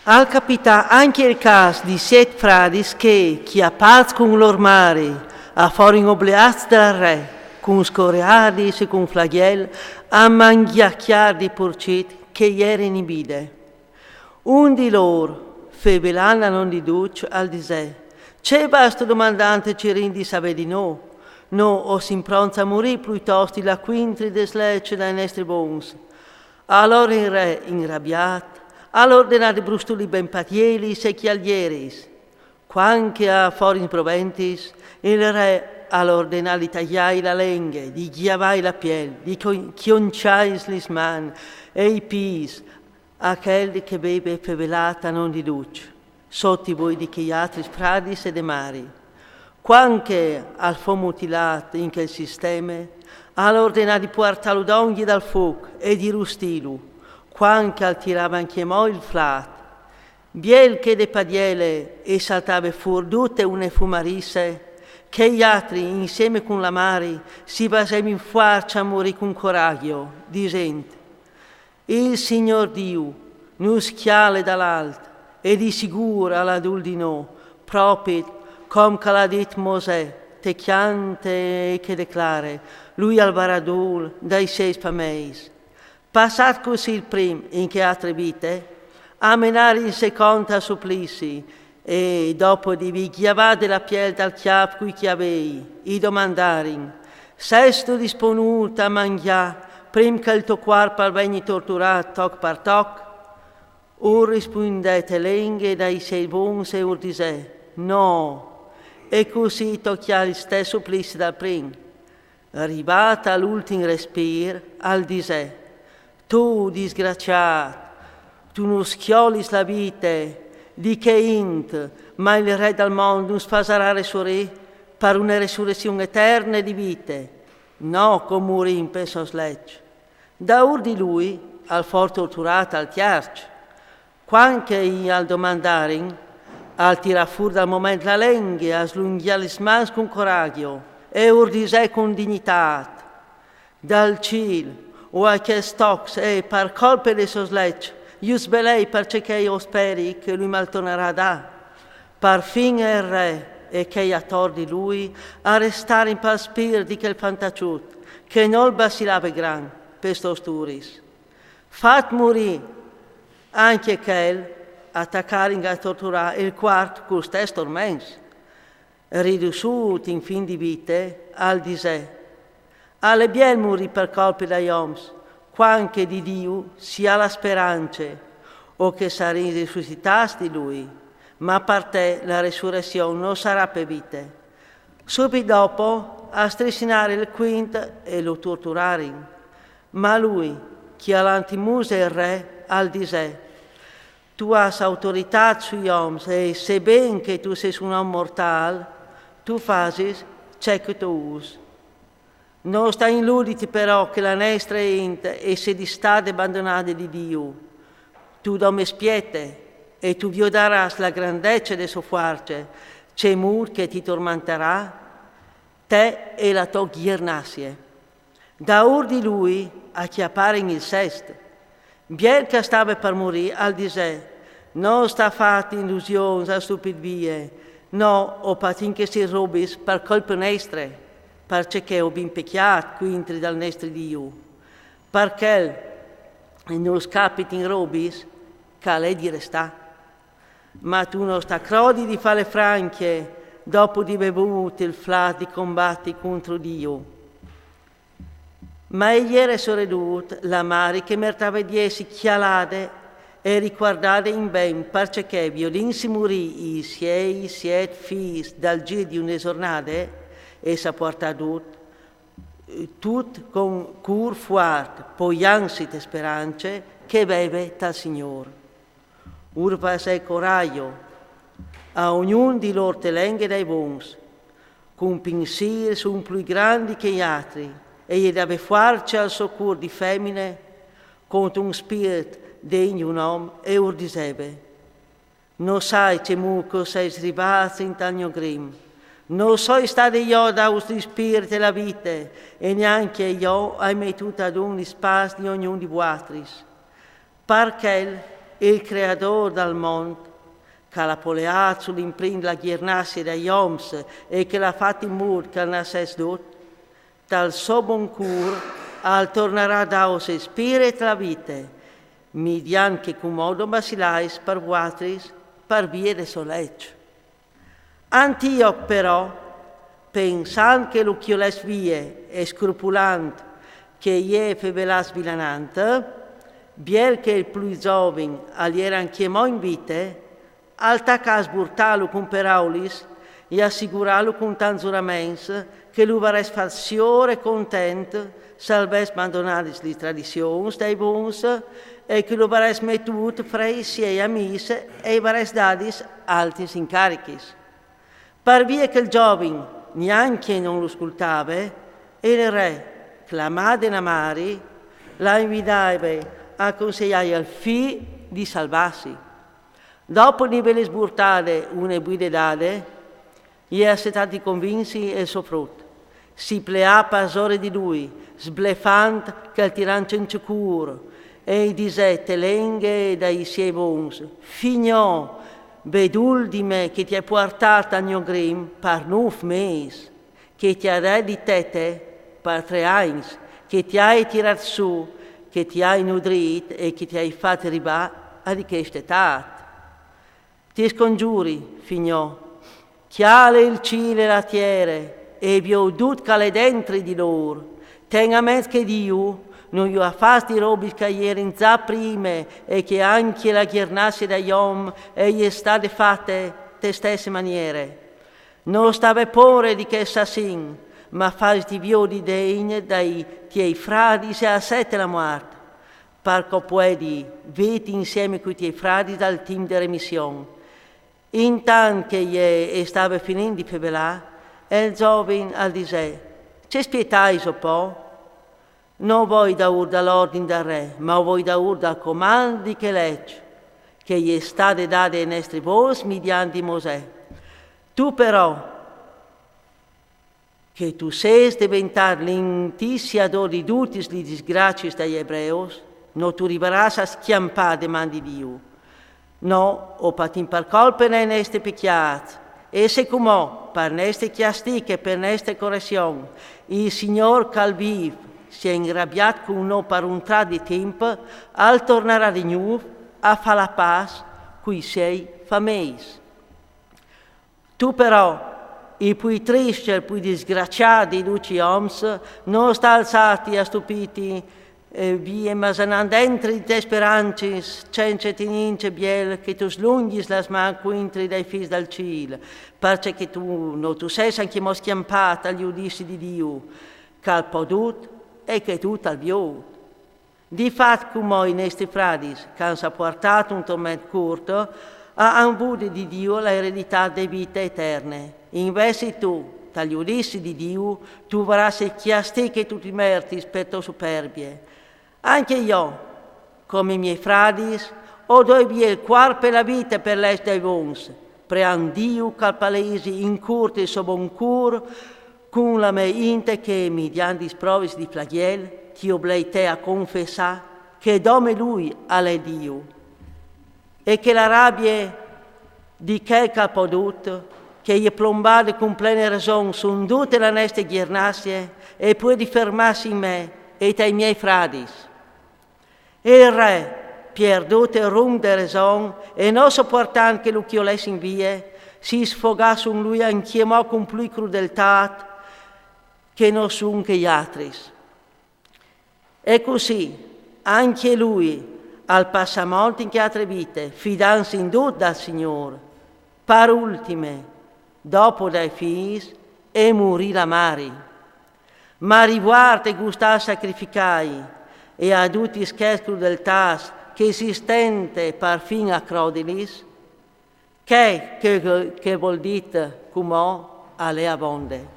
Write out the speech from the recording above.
Al capita anche il caso di 7 frades che, chi a paz con lor mari, a fuori obliati dal re, con scoreardi e con flagel, a mangiacchiar di porcit che ieri in bide. Un di loro, febelana non di duce, al disè, c'è basto domandante ci rindi sapere di no, o si impronta a morire piuttosto la quintri des lecce dai nostri bons. Allora il re, inrabbiato, all'ordinato brustuli ben patielis e chialieris. Quanche a forin proventis, il re all'ordinato di tagliai la lenghe, di ghiavai la piel, di chionciais lis man e i pis, a quelli che beve fevelata non di duce, sotti voi di chiatris pradis e de mari. Quanche al fo mutilato in quel sistema, all'ordinato di portarlo d'onghi dal fuoco e di rustilu, quanche al tirava anche mo il flat, biel che de padiele e saltava fuori tutte une fumarisse, che gli altri insieme con la mari si basevano in fuarcia a morire con coraggio, dicendo, il Signor Dio nu schiale dall'alto e di sicuro all'adul di no, proprio come che l'ha detto Mosè, te chiante e che declare, lui al baradul dai 6 spameis. Passat così il prim in che altre vite, a menare in seconda supplici, e dopo di vi chiavate la piel dal chiap cui chiavei, i domandarin, sesto disponuto a mangiare, prim che il tuo corpo al vegni torturato toc par toc, ur rispondete lenghe dai 6 bons e ur disè, no, e così tocchiare il stesso supplici dal prim. Arrivata all'ultimo respiro, al disè, tu, disgraziato, tu non schiolis la vite, di che int, ma il re del mondo non sfaserà resurre per una resurrezione eterna di vite. No, come morim pensos legge. Da ur di lui, al for torturato al chiarci, quanche al domandarin, al tirar fuori dal momento la lengua, a slunghiare le mani con coraggio, e ur di sé con dignità, dal cielo, o a che stox e per colpe de sos lecce, ius belei perché che io speri che lui mal tornerà da. Per fin il re e che a tor di lui a restare in par spiriti che il fantaciut, che non basilave gran per stos turis. Fat morì anche quel attaccare in a torturare il quarto con stes torments, ridusut in fin di vite al disè. Alle biel muri per colpi da ioms, quanche di Dio sia la speranza, o che sarin risuscitasti lui, ma per te la resurrezione non sarà per vite. Subito dopo, a striscinare il quinto e lo torturarin, ma lui, che all'antimuse il re, al disè, tu has autorità sugli oms e se ben che tu sei un uomo mortal, tu fasis ciò che tu usi. Non sta in luditi però che la nostra ente e se di state abbandonate di Dio. Tu dome spiete e tu viodaras la grandezza de suo forze, c'è mur che ti tormenterà, te e la tua ghiernasie. Da ur di lui a chiappare in il sesto. Biel che stava per morire al disè, non sta fatta illusioni a stupidvie, no, o patin che si robis per colpe nostre, perché ho ben peccato quintri dal nostro Dio, perché non scapiti in robis, che lei di resta. Ma tu non sta crodi di fare franche, dopo di bevuto il flat di combatti contro Dio. Ma egli era sorredut, la mari che mertava di essi chialade e riguardate in ben, perché violin si morì i 6-7 fis dal giro di una giornata, e sa porta tut con cur fuart, poi ansi te speranze, che beve tal Signor. Urpa sei coraggio, a ognuno di loro te lenghe dai bons, con pensieri sono più grandi che gli altri, e gli deve farci al soccor di femmine, contro un spirito degno un uomo, e ur disebe. Non sai che muco sei srivato in tanto grim, non so stato io da vostri spiriti e la vita, e neanche io hai mettuto ad un spazio di ognuno di vostri. Perché il creatore del mondo, che l'ha poleato sull'imprint la ghirnassia degli oms e che l'ha fatto in modo che non si sdot, dal suo buon cur al tornerà da se spirito la vita, mediante che modo basilais per vuatris per via de soleccio. Antioch però, pensando che lo chioles vie e scrupulant che ie fevelas vilanante, biel che il più giovane all'eran chiamò in vite, alta sburtalo con peraulis e assicuralo con tanzuramens che lui vares falsiore content salves abandonaris le tradizioni dei bons e che lui vares mettut fra i suoi amici e vares dadis altis incarichis. Per via che il giovane neanche non lo ascoltava, e il re, clamate Namari, la invitava a consigliare al figlio di salvarsi. Dopo di vele sburtare una buona idade, gli è stati convinti e soffrutto. Si plea pasore di lui, sblefant che il tirancio in cicuro, e dice telenghe dai suoi bons, fignò, vedul di me che ti hai portato a mio grim per 9 mesi, che ti ha dato di tete per 3 anni, che ti hai tirato su, che ti hai nudrito e che ti hai fatto arrivare a di questa età. Ti scongiuri, fignò, chiale il cielo e la terra, e vi ho dut cale dentro di loro. Tenga mezzo che Dio non gli ha fatto di robi che ieri in già prima e che anche la ghirnassia degli uomini e gli è state fatte te stesse maniere. Non stava pure di che assassin, ma fasti vio di degne dai tuoi frati se a 7 la morte, perché puoi veti insieme con i tuoi frati dal team di remissione. Intanto che gli stava finendo di fevelare, il giovane al dice, ci spietai un po'? Non vuoi da ur dall'ordine del re, ma vuoi da ur dal comando che legge, che gli è stato dato ai nostri vos mediante Mosè. Tu però, che tu sei diventato l'intisiador di tutti le disgrazie degli ebrei, non tu arriverai a schiampare le mani di Dio. No, o patin per colpa nei nostri peccati, e se come per nostre chiastiche e per nostre correzioni, il Signore Calviv si è ingrabbiato con noi per un tratto di tempo, al tornare di nuovo a fare la pace con i suoi famigli. Tu però, il più triste e il più disgraziato di tutti gli uomini, non sta alzati a stupiti via, ma sono dentro di te speranze, senza tenince biel, che tu slungis las mani contro dei figli del cielo, perché tu sei anche mo schiampato agli udissi di Dio, che ha potuto e che tu tal viot. Di fatto, come i nostri frati, che hanno portato un tormento corto, ha avuto di Dio l'eredità delle vite eterne. Invece tu, dagli udissi di Dio, tu vorrai chiastiche tutti i meriti per tua superbie. Anche io, come i miei frati, ho dovuto il cuore per la vita per les dei bons, prean Dio che palesi in curte e buon cur, con la mia inte che mediante isprovis di flagel, ti oblei te a confessare che dome lui alle Dio, e che la rabbia di che ha potuto, che gli plombate con plena ragione sono tutte le nostre ghirnassie e può di fermarsi in me e ai miei frati. E il re, perduto il rum de ragione e non sopportando che lo chiolesse in via, si sfogò su lui e chiamò con più crudeltà che non sono che gli altri. E così anche lui, al passamonte in che altre vite, fidanza in tutto dal Signore, per ultime, dopo dai figli, e morì la mari. Ma riguarda e gustò sacrificai, e a tutti scherzi crudeltà che si stente per fin a crodilis, che vuol dire come alle abonde.